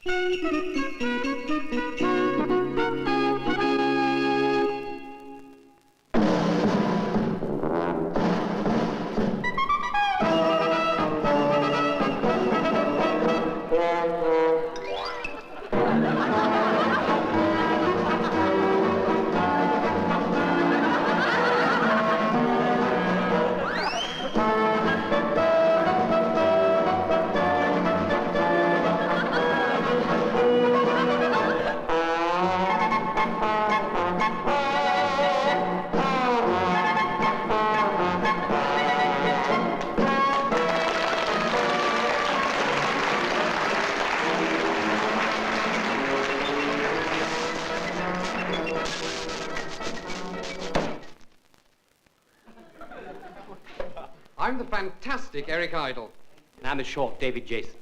I'm the fantastic Eric Idle. And I'm the short David Jason.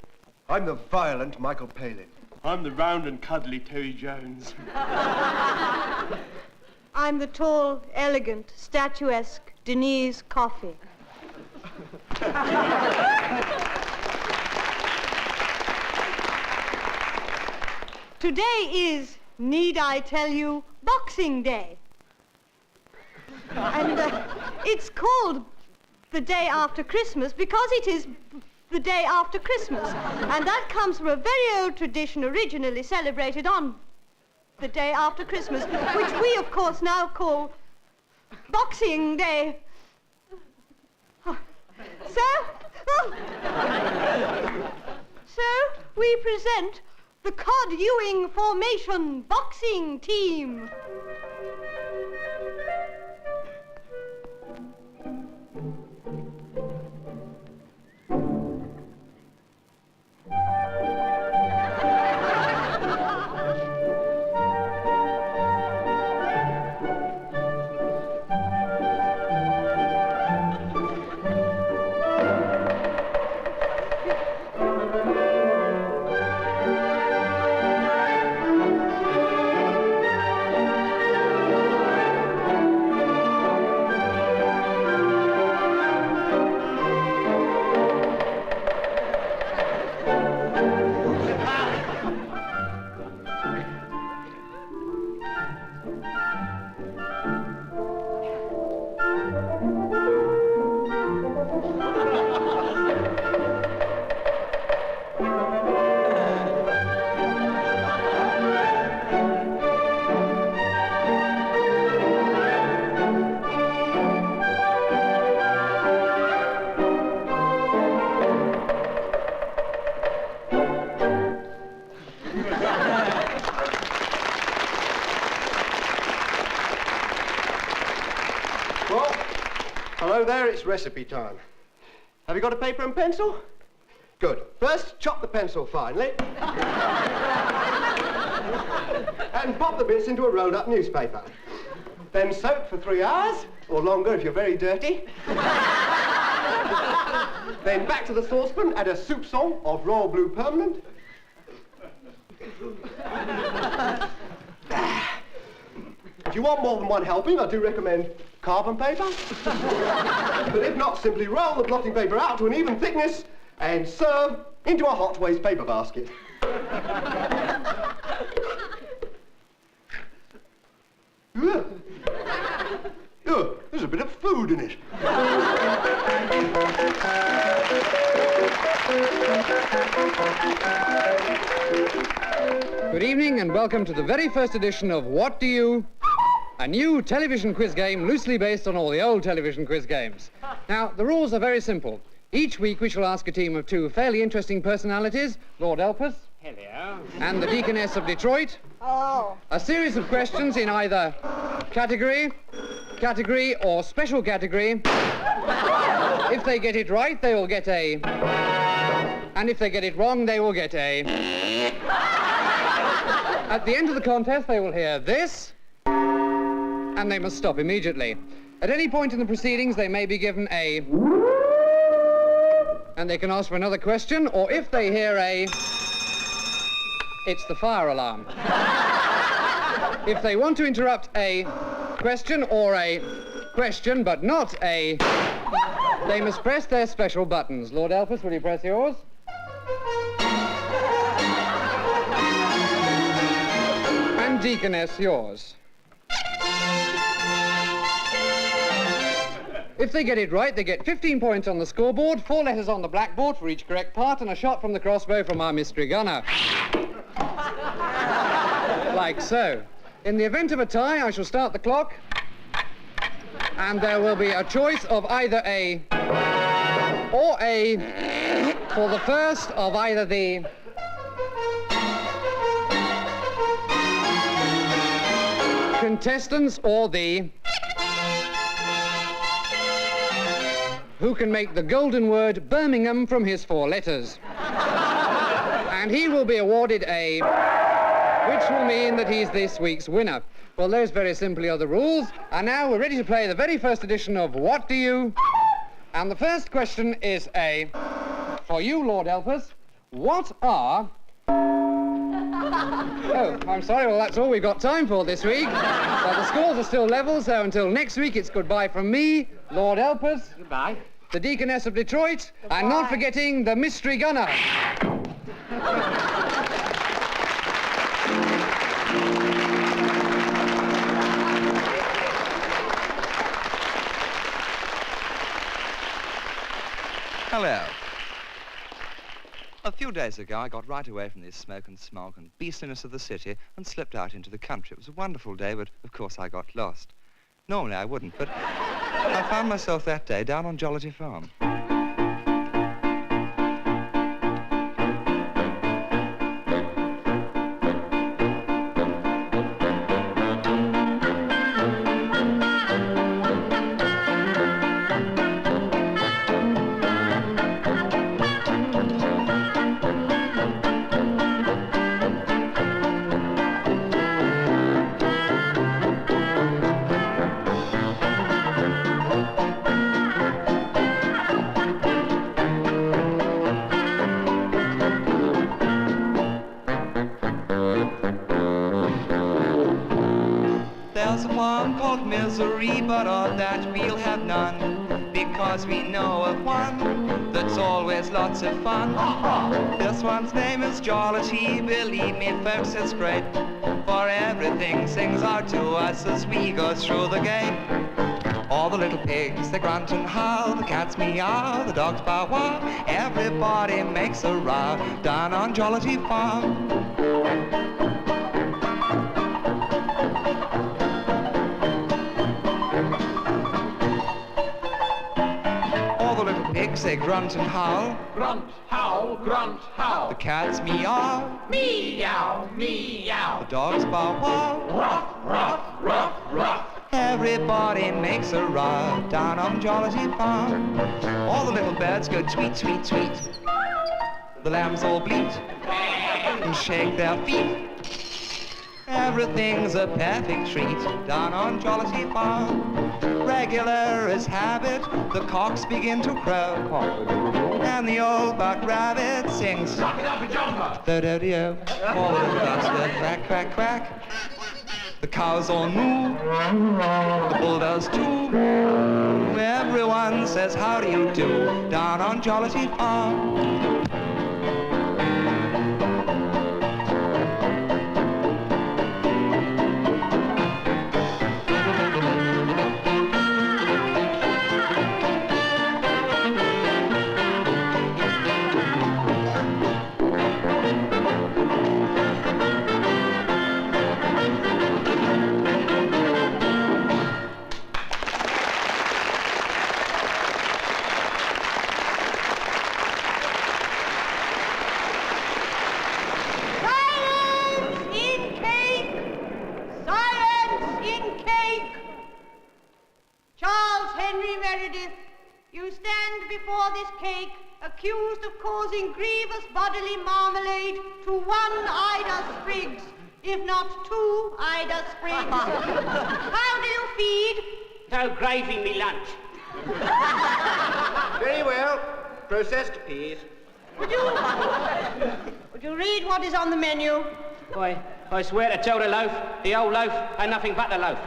I'm the violent Michael Palin. I'm the round and cuddly Terry Jones. I'm the tall, elegant, statuesque Denise Coffey. Today is, need I tell you, Boxing Day. And it's called the day after Christmas because it is the day after Christmas. And that comes from a very old tradition originally celebrated on the day after Christmas, which we, of course, now call Boxing Day. So we present the Cod Ewing Formation Boxing Team. Hello there, it's recipe time. Have you got a paper and pencil? Good. First, chop the pencil finely. And pop the bits into a rolled up newspaper. Then soak for 3 hours, or longer if you're very dirty. Then back to the saucepan, add a soupçon of royal blue permanent. If you want more than one helping, I do recommend carbon paper. But if not, simply roll the blotting paper out to an even thickness and serve into a hot waste paper basket. There's a bit of food in it. Good evening and welcome to the very first edition of What Do You? A new television quiz game loosely based on all the old television quiz games. Now, the rules are very simple. Each week we shall ask a team of 2 fairly interesting personalities, Lord Elpis. Hello. And the Deaconess of Detroit. Oh. A series of questions in either category, or special category. If they get it right, they will get a... And if they get it wrong, they will get a... At the end of the contest, they will hear this, and they must stop immediately. At any point in the proceedings, they may be given a... And they can ask for another question, or if they hear a... It's the fire alarm. If they want to interrupt a question or a question, but not a... They must press their special buttons. Lord Elpis, will you press yours? and Deaconess yours. If they get it right, they get 15 points on the scoreboard, 4 letters on the blackboard for each correct part, and a shot from the crossbow from our mystery gunner. Like so. In the event of a tie, I shall start the clock, and there will be a choice of either A or A for the first of either the contestants or the who can make the golden word Birmingham from his 4 letters. And he will be awarded a, which will mean that he's this week's winner. Well, those very simply are the rules. And now we're ready to play the very first edition of What Do You? And the first question is a, for you, Lord Elpers, what are... Oh, I'm sorry, well, that's all we've got time for this week. But the scores are still level, so until next week, it's goodbye from me, Lord Elpers. Goodbye. The Deaconess of Detroit, and not forgetting the mystery gunner. Hello. A few days ago, I got right away from this smoke and smog and beastliness of the city and slipped out into the country. It was a wonderful day, but of course I got lost. Normally I wouldn't, but I found myself that day down on Jollity Farm. There's one called misery, but of that we'll have none, because we know of one that's always lots of fun. This one's name is Jollity, believe me folks, it's great, for everything sings out to us as we go through the gate. All the little pigs, they grunt and howl, the cats meow, the dogs bow wow, everybody makes a row down on Jollity Farm. Pigs, they grunt and howl. Grunt, howl, grunt, howl. The cats meow. Meow, meow. The dogs bow wow. Ruff, ruff, ruff, ruff. Everybody makes a row down on Jollity Farm. All the little birds go tweet, tweet, tweet. The lambs all bleat and shake their feet. Everything's a perfect treat down on Jollity Farm. Regular as habit, the cocks begin to crow, and the old buck rabbit sings. Knock it up a jumper. Do-do-do, all the ducks go quack, quack, quack. The cows all moo, the bull does too. Everyone says, how do you do, down on Jollity Farm. Accused of causing grievous bodily marmalade to one Ida Spriggs, if not 2 Ida Spriggs. How do you feed? No gravy, me lunch. Very well. Processed peas. Would you read what is on the menu? I swear to tell the loaf, the old loaf, and nothing but the loaf.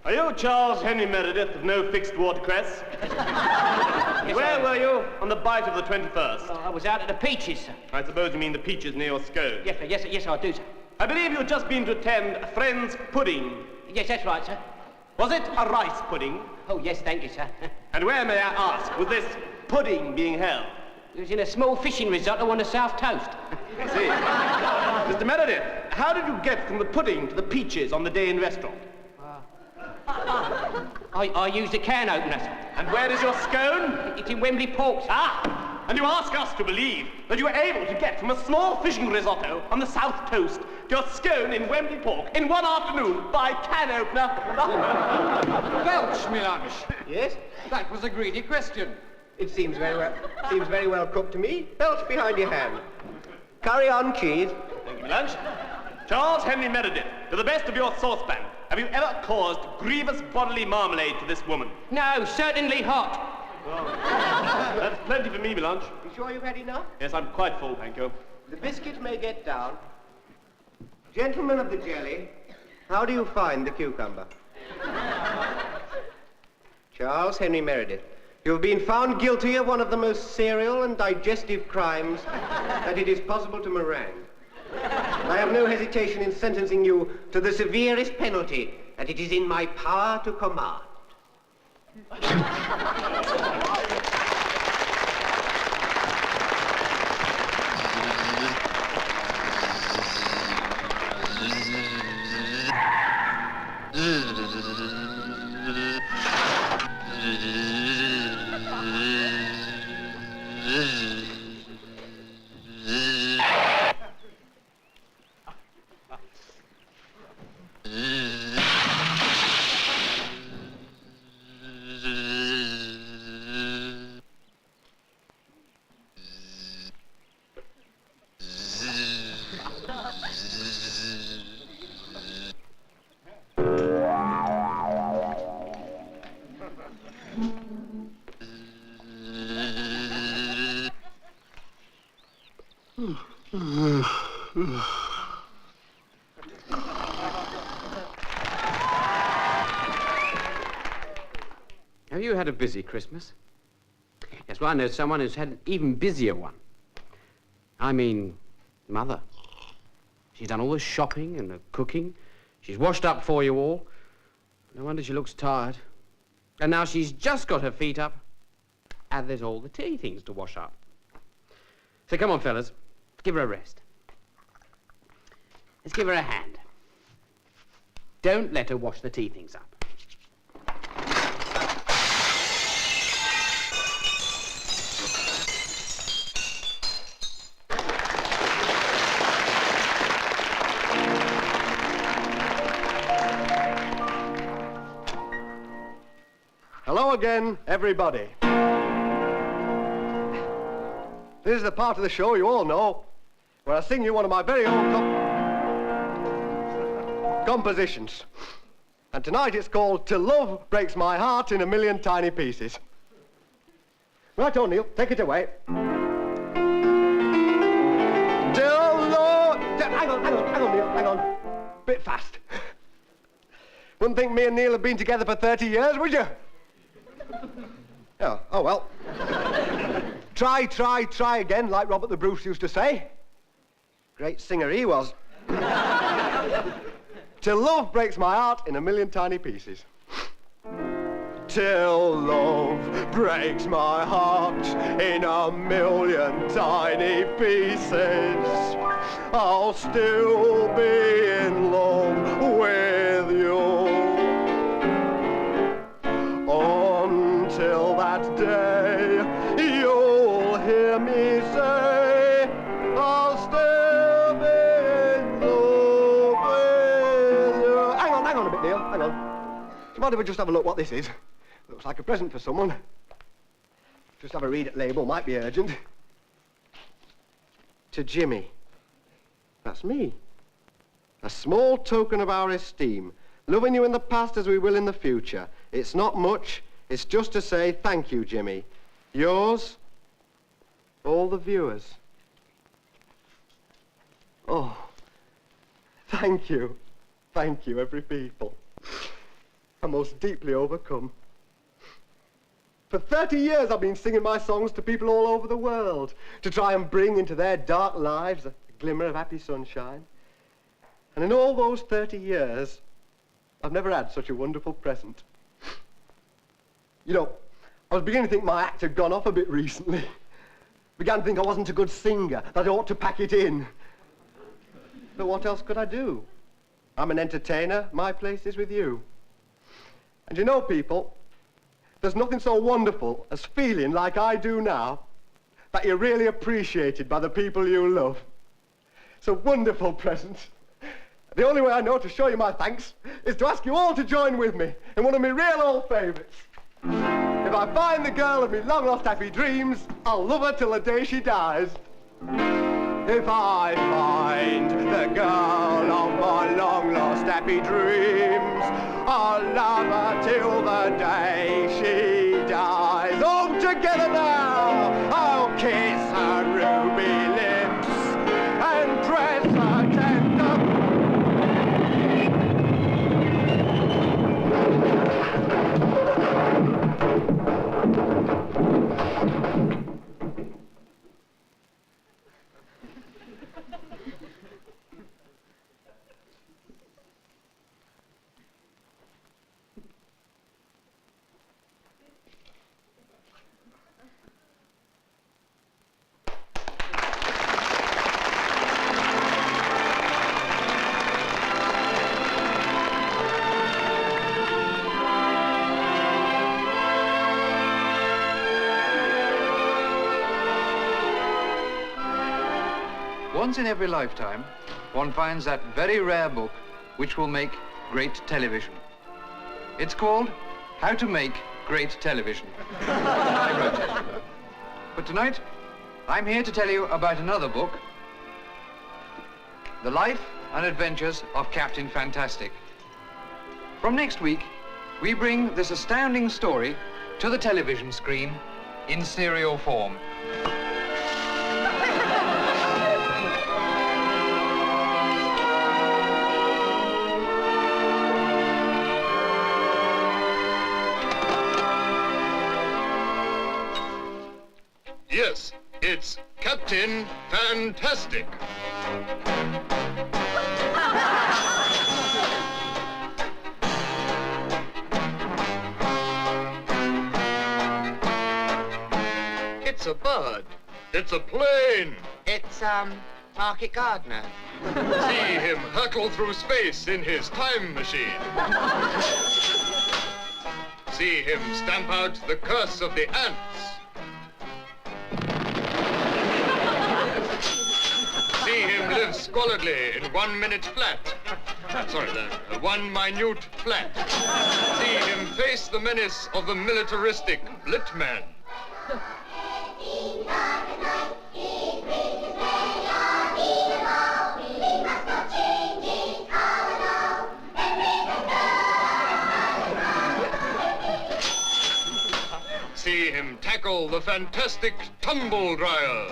Are you Charles Henry Meredith of no fixed watercress? Yes, Where sir. were you on the bite of the 21st? I was out at the peaches, sir. I suppose you mean the peaches near your Scone. Yes, sir, yes, sir, yes, I do, sir. I believe you've just been to attend a friend's pudding. Yes, that's right, sir. Was it a rice pudding? Oh, yes, thank you, sir. And where, may I ask, was this pudding being held? It was in a small fishing risotto on the south coast. I see. Mr. Meredith, how did you get from the pudding to the peaches on the day in restaurant? I used a can opener, sir. And where is your scone? It's in Wembley Port, sir. Ah! And you ask us to believe that you were able to get from a small fishing risotto on the south coast to your scone in Wembley Pork in one afternoon by can opener? Belch, me lunch. Yes? That was a greedy question. It seems very well cooked to me. Belt behind your hand. Curry on cheese. Thank you, Lunch. Charles Henry Meredith, to the best of your saucepan, have you ever caused grievous bodily marmalade to this woman? No, certainly hot. That's plenty for me, Melange. You sure you've had enough? Yes, I'm quite full, thank you. The biscuit may get down. Gentlemen of the jelly, how do you find the cucumber? Charles Henry Meredith, you have been found guilty of one of the most serial and digestive crimes that it is possible to meringue. I have no hesitation in sentencing you to the severest penalty that it is in my power to command. Have you had a busy Christmas? Yes, well, I know someone who's had an even busier one. I mean, Mother. She's done all the shopping and the cooking. She's washed up for you all. No wonder she looks tired. And now she's just got her feet up, and there's all the tea things to wash up. So come on, fellas, give her a rest. Let's give her a hand. Don't let her wash the tea things up. Hello again, everybody. This is the part of the show you all know, where I sing you one of my very own compositions. And tonight it's called Till Love Breaks My Heart in a Million Tiny Pieces. Right on, Neil, take it away. Till love... Hang on, Neil, hang on. Bit fast. Wouldn't think me and Neil have been together for 30 years, would you? Oh well. Try again, like Robert the Bruce used to say. Great singer he was. Till love breaks my heart in a million tiny pieces. Till love breaks my heart in a million tiny pieces, I'll still be in love with you. Until that day, you'll hear me say, I'll still be in love with you. Hang on a bit, Neil, hang on. Do you mind if I just have a look what this is? Looks like a present for someone. Just have a read at label, might be urgent. To Jimmy. That's me. A small token of our esteem, loving you in the past as we will in the future. It's not much. It's just to say thank you, Jimmy. Yours, all the viewers. Oh, thank you. Thank you, every people. I'm most deeply overcome. For 30 years I've been singing my songs to people all over the world to try and bring into their dark lives a glimmer of happy sunshine. And in all those 30 years, I've never had such a wonderful present. You know, I was beginning to think my act had gone off a bit recently. Began to think I wasn't a good singer, that I ought to pack it in. But what else could I do? I'm an entertainer. My place is with you. And you know, people, there's nothing so wonderful as feeling like I do now that you're really appreciated by the people you love. It's a wonderful present. The only way I know to show you my thanks is to ask you all to join with me in one of my real old favourites. If I find the girl of me long-lost happy dreams, I'll love her till the day she dies. If I find the girl of my long-lost happy dreams, I'll love her till the day she dies. All together now, I'll kiss her ruby lips and dress her tender. Once in every lifetime, one finds that very rare book which will make great television. It's called How to Make Great Television. I wrote it. But tonight, I'm here to tell you about another book, The Life and Adventures of Captain Fantastic. From next week, we bring this astounding story to the television screen in serial form. Yes, it's Captain Fantastic. It's a bird. It's a plane. It's, Market Gardener. See him hurtle through space in his time machine. See him stamp out the curse of the ants. See him live squalidly in 1 minute flat. Sorry, 1 minute flat. See him face the menace of the militaristic Blitman. See him tackle the fantastic tumble dryers.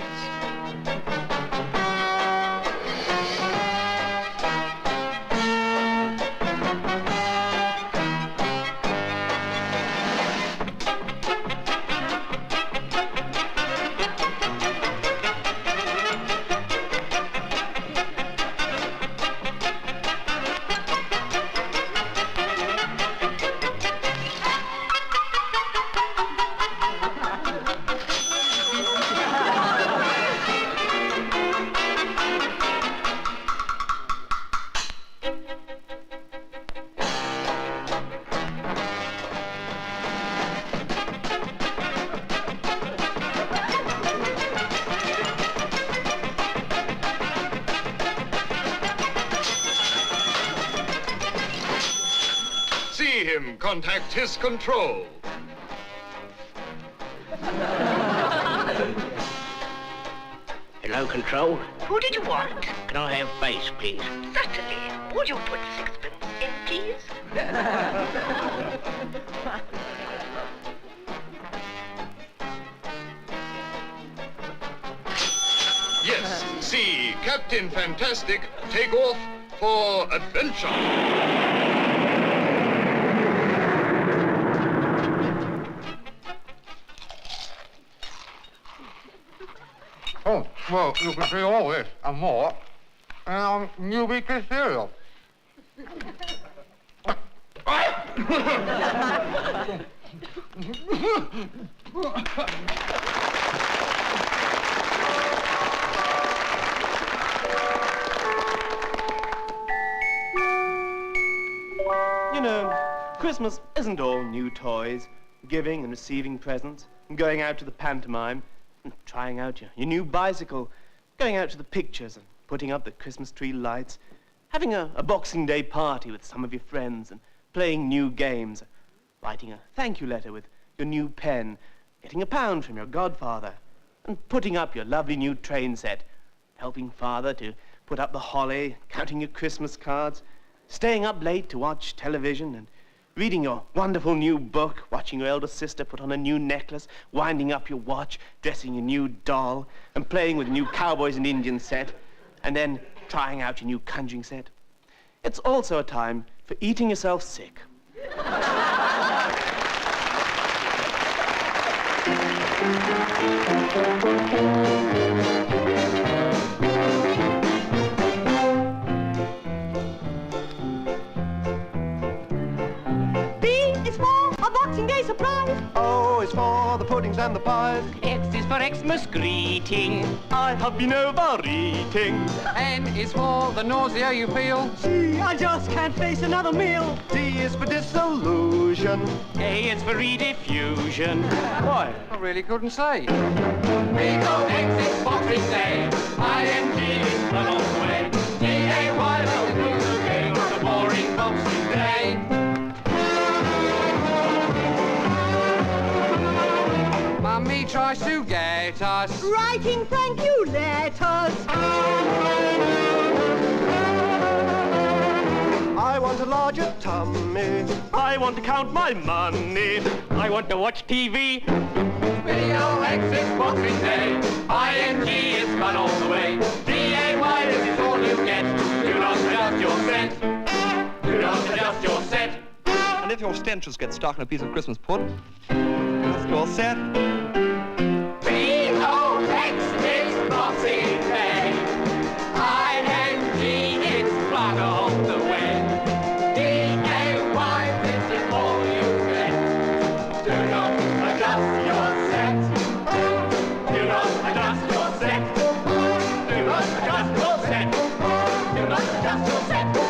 See him contact his control. Hello, Control. Who did you want? Can I have base, please? Certainly. Would you put 6pence in, please? Yes, see Captain Fantastic take off for adventure. Oh, well, you can see all this and more in our new weekly cereal. You know, Christmas isn't all new toys, giving and receiving presents, and going out to the pantomime, and trying out your new bicycle, going out to the pictures and putting up the Christmas tree lights, having a Boxing Day party with some of your friends and playing new games, writing a thank you letter with your new pen, getting £1 from your godfather, and putting up your lovely new train set, helping father to put up the holly, counting your Christmas cards, staying up late to watch television and reading your wonderful new book, watching your elder sister put on a new necklace, winding up your watch, dressing your new doll, and playing with new cowboys and Indians set, and then trying out your new conjuring set. It's also a time for eating yourself sick. Boxing Day surprise. O is for the puddings and the pies. X is for Xmas greeting. I have been overeating. N is for the nausea you feel. Gee, I just can't face another meal. D is for disillusion. A is for rediffusion. Why? I really couldn't say. Bingo, X is Boxing Day. ING is run all the way. D-A-Y, love is the game on a boring Boxing Day. Mummy tries to get us. Writing thank you letters. I want a larger tummy. I want to count my money. I want to watch TV. Bingo, X is Boxing Day. ING is run all the way. D-A-Y, this is all you get. Do not adjust your set. Do not adjust your set. And if your stenches get stuck in a piece of Christmas pudding, that's your set. B-O-X is Boxing Day. I-N-G it's plug on the way. D-A-Y, this is all you get. Do not adjust your set. Do not adjust your set. Do not adjust your set. Do not adjust your set.